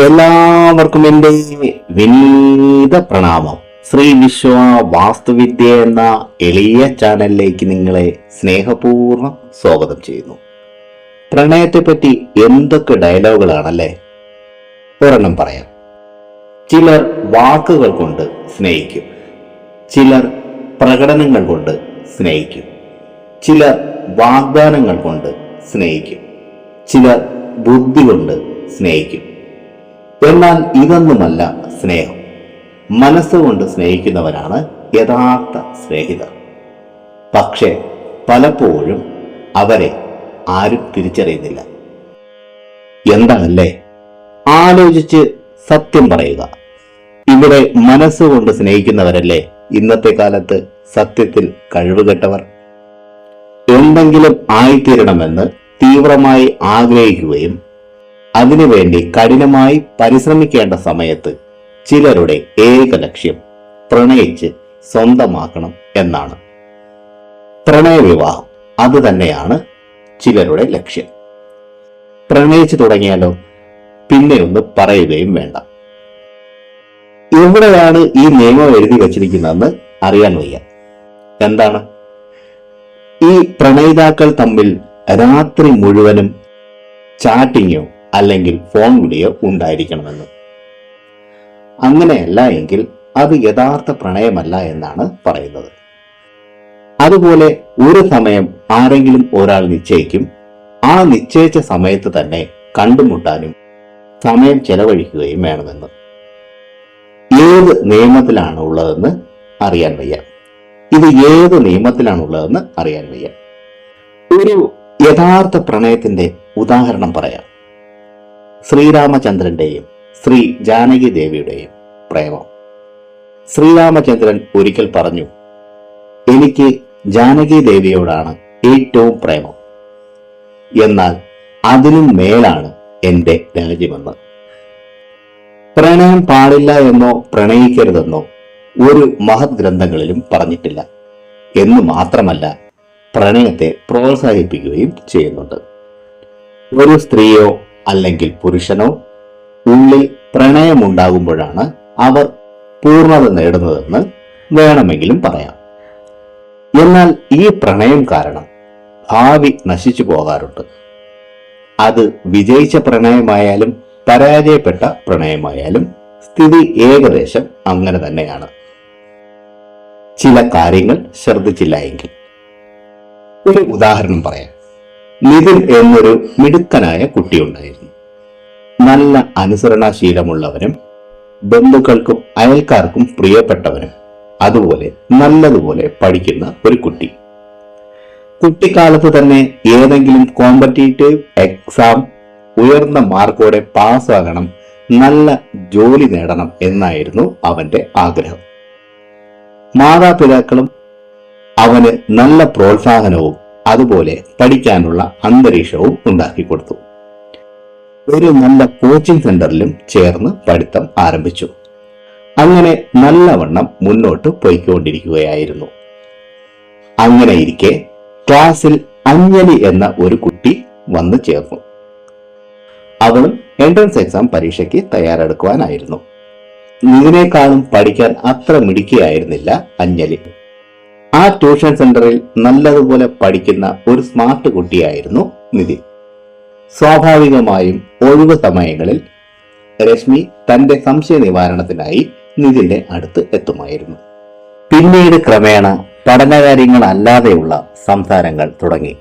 എല്ലാവർക്കും എൻ്റെ വിനീത പ്രണാമം. ശ്രീ വിശ്വ വാസ്തുവിദ്യ എന്ന എളിയ ചാനലിലേക്ക് നിങ്ങളെ സ്നേഹപൂർവ്വം സ്വാഗതം ചെയ്യുന്നു. പ്രണയത്തെപ്പറ്റി എന്തൊക്കെ ഡയലോഗുകളാണല്ലേ. ഒരെണ്ണം പറയാം. ചിലർ വാക്കുകൾ കൊണ്ട് സ്നേഹിക്കും, ചിലർ പ്രകടനങ്ങൾ കൊണ്ട് സ്നേഹിക്കും, ചിലർ വാഗ്ദാനങ്ങൾ കൊണ്ട് സ്നേഹിക്കും, ചിലർ ബുദ്ധി കൊണ്ട് സ്നേഹിക്കും. എന്നാൽ ഇതൊന്നുമല്ല സ്നേഹം. മനസ്സുകൊണ്ട് സ്നേഹിക്കുന്നവരാണ് യഥാർത്ഥ സ്നേഹിതർ. പക്ഷേ പലപ്പോഴും അവരെ ആരും തിരിച്ചറിയുന്നില്ല. എന്താണല്ലേ? ആലോചിച്ച് സത്യം പറയുക. ഇവിടെ മനസ്സുകൊണ്ട് സ്നേഹിക്കുന്നവരല്ലേ ഇന്നത്തെ കാലത്ത് സത്യത്തിൽ കഴിവുകെട്ടവർ. എന്തെങ്കിലും ആയിത്തീരണമെന്ന് തീവ്രമായി ആഗ്രഹിക്കുകയും അതിനുവേണ്ടി കഠിനമായി പരിശ്രമിക്കേണ്ട സമയത്ത് ചിലരുടെ ഏക ലക്ഷ്യം പ്രണയിച്ച് സ്വന്തമാക്കണം എന്നാണ്. പ്രണയവിവാഹം അത് തന്നെയാണ് ചിലരുടെ ലക്ഷ്യം. പ്രണയിച്ചു തുടങ്ങിയാലോ പിന്നെ ഒന്ന് പറയുകയും വേണ്ട. എവിടെയാണ് ഈ നിയമം എഴുതി വച്ചിരിക്കുന്നതെന്ന് അറിയാൻ വയ്യ. എന്താണ്? ഈ പ്രണയിതാക്കൾ തമ്മിൽ രാത്രി മുഴുവനും ചാറ്റിങ്ങോ അല്ലെങ്കിൽ ഫോൺ വിളിയോ ഉണ്ടായിരിക്കണമെന്ന്. അങ്ങനെയല്ല എങ്കിൽ അത് യഥാർത്ഥ പ്രണയമല്ല എന്നാണ് പറയുന്നത്. അതുപോലെ ഒരു സമയം ആരെങ്കിലും ഒരാൾ നിശ്ചയിക്കും. ആ നിശ്ചയിച്ച സമയത്ത് തന്നെ കണ്ടുമുട്ടാനും സമയം ചെലവഴിക്കുകയും വേണമെന്ന്. ഏത് നിയമത്തിലാണ് ഉള്ളതെന്ന് അറിയാൻ വയ്യ. ഇത് ഏത് നിയമത്തിലാണുള്ളതെന്ന് അറിയാൻ വയ്യ. ഒരു യഥാർത്ഥ പ്രണയത്തിന്റെ ഉദാഹരണം പറയാം. ശ്രീരാമചന്ദ്രന്റെയും ശ്രീ ജാനകി ദേവിയുടെയും പ്രേമം. ശ്രീരാമചന്ദ്രൻ ഒരിക്കൽ പറഞ്ഞു, എനിക്ക് ജാനകി ദേവിയോടാണ് ഏറ്റവും പ്രേമം, എന്നാൽ അതിനും മേലാണ് എന്റെ രാജ്യമെന്ന്. പ്രണയം പാടില്ല എന്നോ പ്രണയിക്കരുതെന്നോ ഒരു മഹത് ഗ്രന്ഥങ്ങളിലും പറഞ്ഞിട്ടില്ല. എന്ന് മാത്രമല്ല, പ്രണയത്തെ പ്രോത്സാഹിപ്പിക്കുകയും ചെയ്യുന്നുണ്ട്. ഒരു സ്ത്രീയോ അല്ലെങ്കിൽ പുരുഷനോ ഉള്ളിൽ പ്രണയമുണ്ടാകുമ്പോഴാണ് അവർ പൂർണ്ണത നേടുന്നതെന്ന് വേണമെങ്കിലും പറയാം. എന്നാൽ ഈ പ്രണയം കാരണം ഭാവി നശിച്ചു പോകാറുണ്ട്. അത് വിജയിച്ച പ്രണയമായാലും പരാജയപ്പെട്ട പ്രണയമായാലും സ്ഥിതി ഏകദേശം അങ്ങനെ തന്നെയാണ്. ചില കാര്യങ്ങൾ ശ്രദ്ധിച്ചില്ല എങ്കിൽ. ഒരു ഉദാഹരണം പറയാം. നിതിൻ എന്നൊരു മിടുക്കനായ കുട്ടിയുണ്ടായിരുന്നു. നല്ല അനുസരണാശീലമുള്ളവനും ബന്ധുക്കൾക്കും അയൽക്കാർക്കും പ്രിയപ്പെട്ടവനും അതുപോലെ നല്ലതുപോലെ പഠിക്കുന്ന ഒരു കുട്ടി. കുട്ടിക്കാലത്ത് തന്നെ ഏതെങ്കിലും കോമ്പറ്റീറ്റീവ് എക്സാം ഉയർന്ന മാർക്കോടെ പാസ്സാകണം, നല്ല ജോലി നേടണം എന്നായിരുന്നു അവന്റെ ആഗ്രഹം. മാതാപിതാക്കളും അവന് നല്ല പ്രോത്സാഹനവും അതുപോലെ പഠിക്കാനുള്ള അന്തരീക്ഷവും ഉണ്ടാക്കിക്കൊടുത്തു. ഒരു നല്ല കോച്ചിങ് സെന്ററിലും ചേർന്ന് പഠിത്തം ആരംഭിച്ചു. അങ്ങനെ നല്ലവണ്ണം മുന്നോട്ട് പോയിക്കൊണ്ടിരിക്കുകയായിരുന്നു. അങ്ങനെ ഇരിക്കെ ക്ലാസ്സിൽ അഞ്ജലി എന്ന ഒരു കുട്ടി വന്നു ചേർന്നു. അവളും എൻട്രൻസ് എക്സാം പരീക്ഷയ്ക്ക് തയ്യാറെടുക്കുവാനായിരുന്നു. ഇതിനേക്കാളും പഠിക്കാൻ അത്ര മിടുക്കിയായിരുന്നില്ല അഞ്ജലി. ആ ട്യൂഷൻ സെന്ററിൽ നല്ലതുപോലെ പഠിക്കുന്ന ഒരു സ്മാർട്ട് കുട്ടിയായിരുന്നു നിതിൻ. സ്വാഭാവികമായും ഒഴിവ് സമയങ്ങളിൽ രശ്മി തന്റെ സംശയ നിവാരണത്തിനായി നിതിന്റെ അടുത്ത് എത്തുമായിരുന്നു. പിന്നീട് ക്രമേണ പഠനകാര്യങ്ങളല്ലാതെയുള്ള സംസാരങ്ങൾ തുടങ്ങി.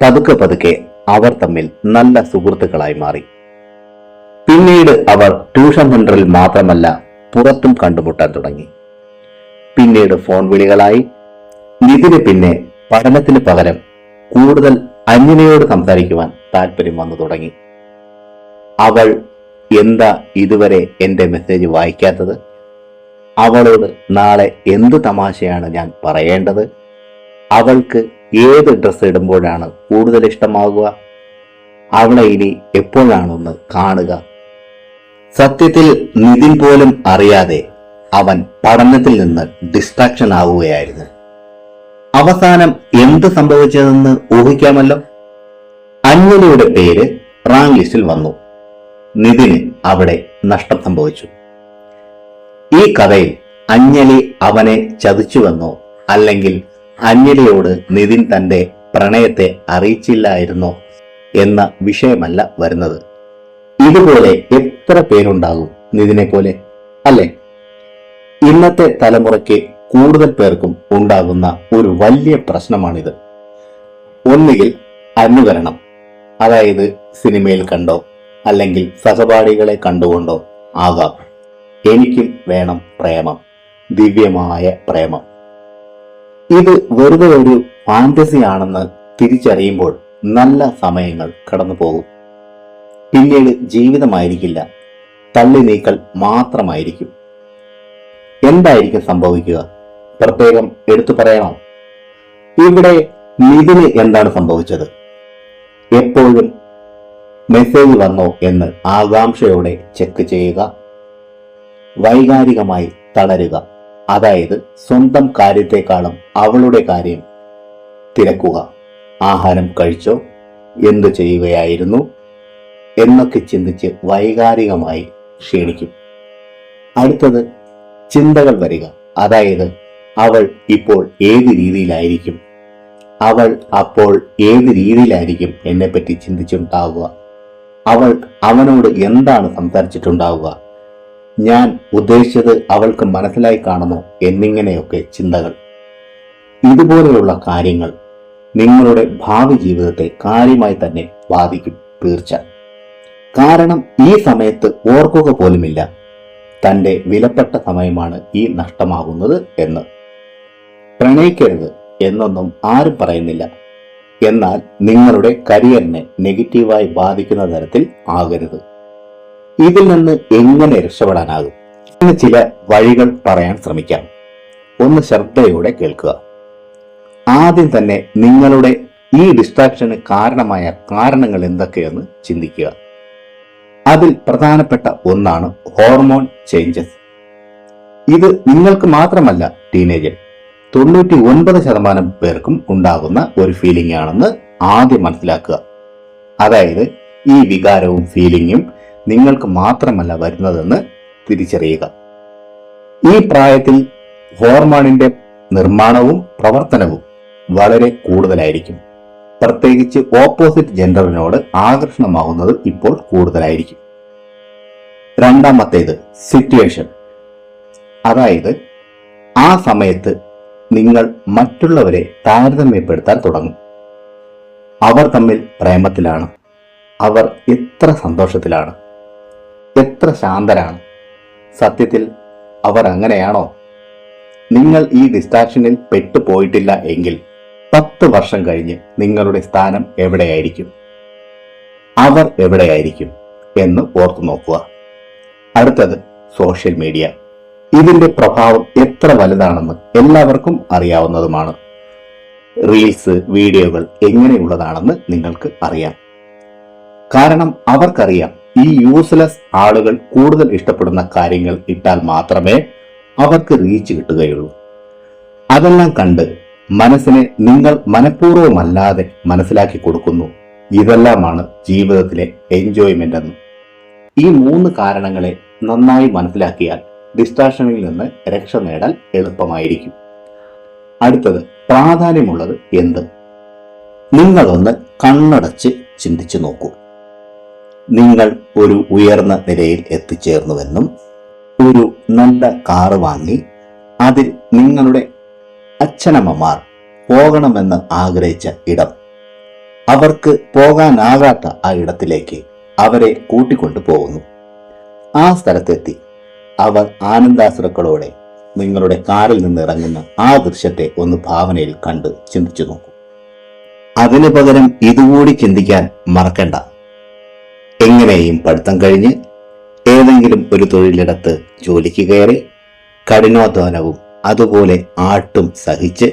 പതുക്കെ പതുക്കെ അവർ തമ്മിൽ നല്ല സുഹൃത്തുക്കളായി മാറി. പിന്നീട് അവർ ട്യൂഷൻ സെന്ററിൽ മാത്രമല്ല പുറത്തും കണ്ടുമുട്ടാൻ തുടങ്ങി. പിന്നീട് ഫോൺ വിളികളായി. നിതിന് പിന്നെ പഠനത്തിന് പകരം കൂടുതൽ അഞ്ജനയോട് സംസാരിക്കുവാൻ താല്പര്യം വന്നു തുടങ്ങി. അവൾ എന്താ ഇതുവരെ എന്റെ മെസ്സേജ് വായിക്കാത്തത്? അവളോട് നാളെ എന്തു തമാശയാണ് ഞാൻ പറയേണ്ടത്? അവൾക്ക് ഏത് ഡ്രസ്സ് ഇടുമ്പോഴാണ് കൂടുതൽ ഇഷ്ടമാകുക? അവളെ ഇനി എപ്പോഴാണൊന്ന് കാണുക? സത്യത്തിൽ നിതിൻ പോലും അറിയാതെ അവൻ പഠനത്തിൽ നിന്ന് ഡിസ്ട്രാക്ഷൻ ആവുകയായിരുന്നു. അവസാനം എന്ത് സംഭവിച്ചതെന്ന് ഊഹിക്കാമല്ലോ. അഞ്ജലിയുടെ പേര് റാങ്ക് ലിസ്റ്റിൽ വന്നു. നിതിന് അവിടെ നഷ്ടം സംഭവിച്ചു. ഈ കഥയിൽ അഞ്ജലി അവനെ ചതിച്ചുവെന്നോ അല്ലെങ്കിൽ അഞ്ജലിയോട് നിതിൻ തന്റെ പ്രണയത്തെ അറിയിച്ചില്ലായിരുന്നോ എന്ന വിഷയമല്ല വരുന്നത്. ഇതുപോലെ എത്ര പേരുണ്ടാകും നിതിനെ പോലെ, അല്ലേ? ഇന്നത്തെ തലമുറയ്ക്ക് കൂടുതൽ പേർക്കും ഉണ്ടാകുന്ന ഒരു വലിയ പ്രശ്നമാണിത്. ഒന്നുകിൽ അനുകരണം, അതായത് സിനിമയിൽ കണ്ടോ അല്ലെങ്കിൽ സഹപാഠികളെ കണ്ടുകൊണ്ടോ ആകാം. എനിക്കും വേണം പ്രേമം, ദിവ്യമായ പ്രേമം. ഇത് വെറുതെ ഒരു ഫാന്റസി ആണെന്ന് തിരിച്ചറിയുമ്പോൾ നല്ല സമയങ്ങൾ കടന്നു പോകും. പിന്നീട് ജീവിതമായിരിക്കില്ല, തള്ളി നീക്കൽ മാത്രമായിരിക്കും. എന്തായിരിക്കും സംഭവിക്കുക? പ്രത്യേകം എടുത്തു പറയണോ? ഇവിടെ നിതിന് എന്താണ് സംഭവിച്ചത്? എപ്പോഴും മെസ്സേജ് വന്നോ എന്ന് ആകാംക്ഷയോടെ ചെക്ക് ചെയ്യുക. വൈകാരികമായി തളരുക, അതായത് സ്വന്തം കാര്യത്തെക്കാളും അവളുടെ കാര്യം തിരക്കുക. ആഹാരം കഴിച്ചോ, എന്തു ചെയ്യുകയായിരുന്നു എന്നൊക്കെ ചിന്തിച്ച് വൈകാരികമായി ക്ഷീണിക്കും. അടുത്തത് ചിന്തകൾ വരിക, അതായത് അവൾ ഇപ്പോൾ ഏത് രീതിയിലായിരിക്കും, അവൾ അപ്പോൾ ഏത് രീതിയിലായിരിക്കും എന്നെപ്പറ്റി ചിന്തിച്ചിട്ടുണ്ടാവുക, അവൾ അവനോട് എന്താണ് സംസാരിച്ചിട്ടുണ്ടാവുക, ഞാൻ ഉദ്ദേശിച്ചത് അവൾക്ക് മനസ്സിലായി കാണുമോ എന്നിങ്ങനെയൊക്കെ ചിന്തകൾ. ഇതുപോലെയുള്ള കാര്യങ്ങൾ നിങ്ങളുടെ ഭാവി ജീവിതത്തെ കാര്യമായി തന്നെ ബാധിക്കും, തീർച്ച. കാരണം ഈ സമയത്ത് ഓർക്കുക പോലുമില്ല തന്റെ വിലപ്പെട്ട സമയമാണ് ഈ നഷ്ടമാകുന്നത് എന്ന്. പ്രണയിക്കരുത് എന്നൊന്നും ആരും പറയുന്നില്ല, എന്നാൽ നിങ്ങളുടെ കരിയറിനെ നെഗറ്റീവായി ബാധിക്കുന്ന തരത്തിൽ ആകരുത്. ഇതിൽ നിന്ന് എങ്ങനെ രക്ഷപ്പെടാനാകും? ഇന്ന് ചില വഴികൾ പറയാൻ ശ്രമിക്കാം. ഒന്ന് ശ്രദ്ധയോടെ കേൾക്കുക. ആദ്യം തന്നെ നിങ്ങളുടെ ഈ ഡിസ്ട്രാക്ഷന് കാരണമായ കാരണങ്ങൾ എന്തൊക്കെയെന്ന് ചിന്തിക്കുക. അതിൽ പ്രധാനപ്പെട്ട ഒന്നാണ് ഹോർമോൺ ചേഞ്ചസ്. ഇത് നിങ്ങൾക്ക് മാത്രമല്ല ടീനേജിൽ 99% പേർക്കും ഉണ്ടാകുന്ന ഒരു ഫീലിംഗ് ആണെന്ന് ആദ്യം മനസ്സിലാക്കുക. അതായത് ഈ വികാരവും ഫീലിംഗും നിങ്ങൾക്ക് മാത്രമല്ല വരുന്നതെന്ന് തിരിച്ചറിയുക. ഈ പ്രായത്തിൽ ഹോർമോണിന്റെ നിർമ്മാണവും പ്രവർത്തനവും വളരെ കൂടുതലായിരിക്കും. പ്രത്യേകിച്ച് ഓപ്പോസിറ്റ് ജെൻഡറിനോട് ആകർഷണമാകുന്നത് ഇപ്പോൾ കൂടുതലായിരിക്കും. രണ്ടാമത്തേത് സിറ്റുവേഷൻ, അതായത് ആ സമയത്ത് നിങ്ങൾ മറ്റുള്ളവരെ താരതമ്യപ്പെടുത്താൻ തുടങ്ങും. അവർ തമ്മിൽ പ്രേമത്തിലാണ്, അവർ എത്ര സന്തോഷത്തിലാണ്, എത്ര ശാന്തരാണ്, സത്യത്തിൽ അവർ അങ്ങനെയാണോ? നിങ്ങൾ ഈ ഡിസ്ട്രാക്ഷനിൽ പെട്ടുപോയിട്ടില്ല എങ്കിൽ 10 വർഷം കഴിഞ്ഞ് നിങ്ങളുടെ സ്ഥാനം എവിടെയായിരിക്കും, അവർ എവിടെയായിരിക്കും എന്ന് ഓർത്തു നോക്കുക. അടുത്തത് സോഷ്യൽ മീഡിയ. ഇതിന്റെ പ്രഭാവം എത്ര വലുതാണെന്ന് എല്ലാവർക്കും അറിയാവുന്നതുമാണ്. റീൽസ്, വീഡിയോകൾ എങ്ങനെയുള്ളതാണെന്ന് നിങ്ങൾക്ക് അറിയാം. കാരണം അവർക്കറിയാം ഈ യൂസ്ലെസ് ആളുകൾ കൂടുതൽ ഇഷ്ടപ്പെടുന്ന കാര്യങ്ങൾ ഇട്ടാൽ മാത്രമേ അവർക്ക് റീച്ച് കിട്ടുകയുള്ളൂ. അതെല്ലാം കണ്ട് മനസ്സിനെ നിങ്ങൾ മനഃപൂർവ്വമല്ലാതെ മനസ്സിലാക്കി കൊടുക്കുന്നു. ഇതെല്ലാമാണ് ജീവിതത്തിലെ എൻജോയ്മെന്റ് എന്ന്. ഈ 3 കാരണങ്ങളെ നന്നായി മനസ്സിലാക്കിയാൽ ഡിസ്ട്രാക്ഷനിൽ നിന്ന് രക്ഷ നേടാൻ എളുപ്പമായിരിക്കും. അടുത്തത് പ്രാധാന്യമുള്ളത് എന്ത്? നിങ്ങളൊന്ന് കണ്ണടച്ച് ചിന്തിച്ചു നോക്കൂ. നിങ്ങൾ ഒരു ഉയർന്ന നിലയിൽ എത്തിച്ചേർന്നുവെന്നും ഒരു നല്ല കാറ് വാങ്ങി അതിൽ നിങ്ങളുടെ അച്ഛനമ്മമാർ പോകണമെന്ന് ആഗ്രഹിച്ച ഇടം, അവർക്ക് പോകാനാകാത്ത ആ ഇടത്തിലേക്ക് അവരെ കൂട്ടിക്കൊണ്ടു പോകുന്നു. ആ സ്ഥലത്തെത്തി അവർ ആനന്ദാശ്രുക്കളോടെ നിങ്ങളുടെ കാറിൽ നിന്ന് ഇറങ്ങുന്ന ആ ദൃശ്യത്തെ ഒന്ന് ഭാവനയിൽ കണ്ട് ചിന്തിച്ചു നോക്കൂ. അതിനു പകരം ഇതുകൂടി ചിന്തിക്കാൻ മറക്കണ്ട. എങ്ങനെയും പഠിത്തം കഴിഞ്ഞ് ഏതെങ്കിലും ഒരു തൊഴിലിടത്ത് ജോലിക്ക് കയറി കഠിനാധ്വാനവും അതുപോലെ ആട്ടും സഹിച്ച്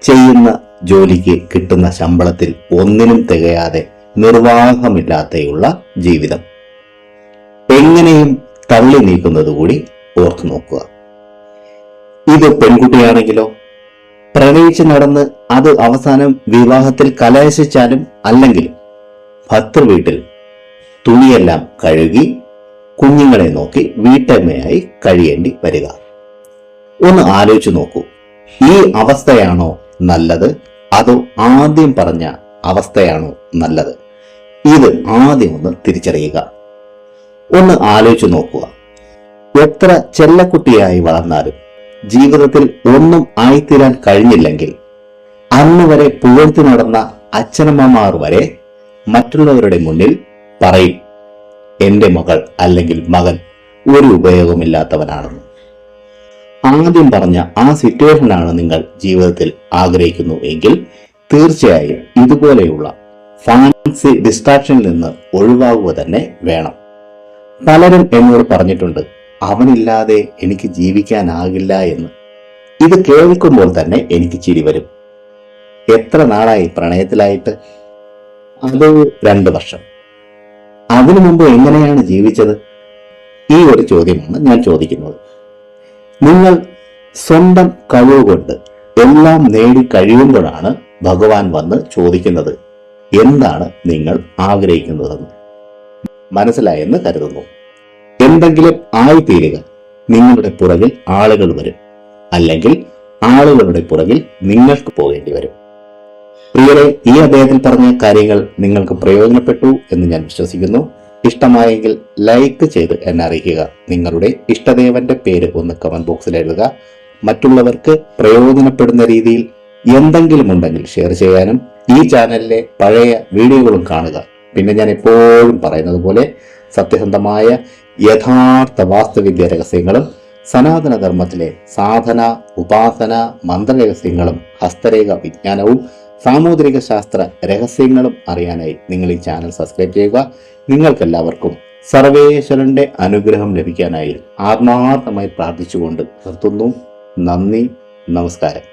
ചെയ്യുന്ന ജോലിക്ക് കിട്ടുന്ന ശമ്പളത്തിൽ ഒന്നിനും തികയാതെ നിർവാഹമില്ലാതെയുള്ള ജീവിതം എങ്ങനെയും തള്ളി നീക്കുന്നത് കൂടി ഓർത്തു നോക്കുക. ഇത് പെൺകുട്ടിയാണെങ്കിലോ, പ്രണയിച്ച് നടന്ന് അത് അവസാനം വിവാഹത്തിൽ കലാശിച്ചാലും അല്ലെങ്കിലും ഭർത്തൃ വീട്ടിൽ തുണിയെല്ലാം കഴുകി കുഞ്ഞുങ്ങളെ നോക്കി വീട്ടമ്മയായി കഴിയേണ്ടി വരിക. ഒന്ന് ആലോചിച്ചു നോക്കൂ, ഈ അവസ്ഥയാണോ നല്ലത്, അതോ ആദ്യം പറഞ്ഞ അവസ്ഥയാണോ നല്ലത്? ഇത് ആദ്യം ഒന്ന് തിരിച്ചറിയുക. ഒന്ന് ആലോചിച്ചു നോക്കുക. എത്ര ചെല്ലക്കുട്ടിയായി വളർന്നാലും ജീവിതത്തിൽ ഒന്നും ആയിത്തീരാൻ കഴിഞ്ഞില്ലെങ്കിൽ അന്ന് വരെ പുകഴ്ത്തി നടന്ന അച്ഛനമ്മമാർ വരെ മറ്റുള്ളവരുടെ മുന്നിൽ പറയും, എന്റെ മകൾ അല്ലെങ്കിൽ മകൻ ഒരു ഉപയോഗമില്ലാത്തവനാണെന്ന്. ആദ്യം പറഞ്ഞ ആ സിറ്റുവേഷനാണ് നിങ്ങൾ ജീവിതത്തിൽ ആഗ്രഹിക്കുന്നു എങ്കിൽ തീർച്ചയായും ഇതുപോലെയുള്ള ഫാൻസി ഡിസ്ട്രാക്ഷനിൽ നിന്ന് ഒഴിവാകുക തന്നെ വേണം. പലരും എന്നോട് പറഞ്ഞിട്ടുണ്ട്, അവനില്ലാതെ എനിക്ക് ജീവിക്കാനാകില്ല എന്ന്. ഇത് കേൾക്കുമ്പോൾ തന്നെ എനിക്ക് ചിരി വരും. എത്ര നാളായി പ്രണയത്തിലായിട്ട്? അത് 2 വർഷം. അതിനു മുമ്പ് എങ്ങനെയാണ് ജീവിച്ചത്? ഈ ഒരു ചോദ്യമാണ് ഞാൻ ചോദിക്കുന്നത്. നിങ്ങൾ സ്വന്തം കഴിവുകൊണ്ട് എല്ലാം നേടി കഴിയുമ്പോഴാണ് ഭഗവാൻ വന്ന് ചോദിക്കുന്നത്, എന്താണ് നിങ്ങൾ ആഗ്രഹിക്കുന്നതെന്ന്. മനസ്സിലായെന്ന് കരുതുന്നു. എന്തെങ്കിലും ആയിത്തീരുക. നിങ്ങളുടെ പുറകിൽ ആളുകൾ വരും, അല്ലെങ്കിൽ ആളുകളുടെ പുറകിൽ നിങ്ങൾക്ക് പോകേണ്ടി വരും. പ്രിയരെ, ഈ അദ്ദേഹത്തിൽ പറഞ്ഞ കാര്യങ്ങൾ നിങ്ങൾക്ക് പ്രയോജനപ്പെട്ടു എന്ന് ഞാൻ വിശ്വസിക്കുന്നു. ഇഷ്ടമായെങ്കിൽ ലൈക്ക് ചെയ്ത് എന്നെ അറിയിക്കുക. നിങ്ങളുടെ ഇഷ്ടദേവന്റെ പേര് ഒന്ന് കമന്റ് ബോക്സിൽ എഴുതുക. മറ്റുള്ളവർക്ക് പ്രയോജനപ്പെടുന്ന രീതിയിൽ എന്തെങ്കിലും ഉണ്ടെങ്കിൽ ഷെയർ ചെയ്യാനും ഈ ചാനലിലെ പഴയ വീഡിയോകളും കാണുക. പിന്നെ ഞാൻ എപ്പോഴും പറയുന്നത് പോലെ സത്യസന്ധമായ യഥാർത്ഥ വാസ്തുവിദ്യ രഹസ്യങ്ങളും സനാതന ധർമ്മത്തിലെ സാധന, ഉപാസന, മന്ത്രരഹസ്യങ്ങളും ഹസ്തരേഖ വിജ്ഞാനവും സാമുദ്രിക ശാസ്ത്ര രഹസ്യങ്ങളും അറിയാനായി നിങ്ങൾ ഈ ചാനൽ സബ്സ്ക്രൈബ് ചെയ്യുക. നിങ്ങൾക്കെല്ലാവർക്കും സർവേശ്വരന്റെ അനുഗ്രഹം ലഭിക്കാനായി ആത്മാർത്ഥമായി പ്രാർത്ഥിച്ചുകൊണ്ട് നിർത്തുന്നു. നന്ദി, നമസ്കാരം.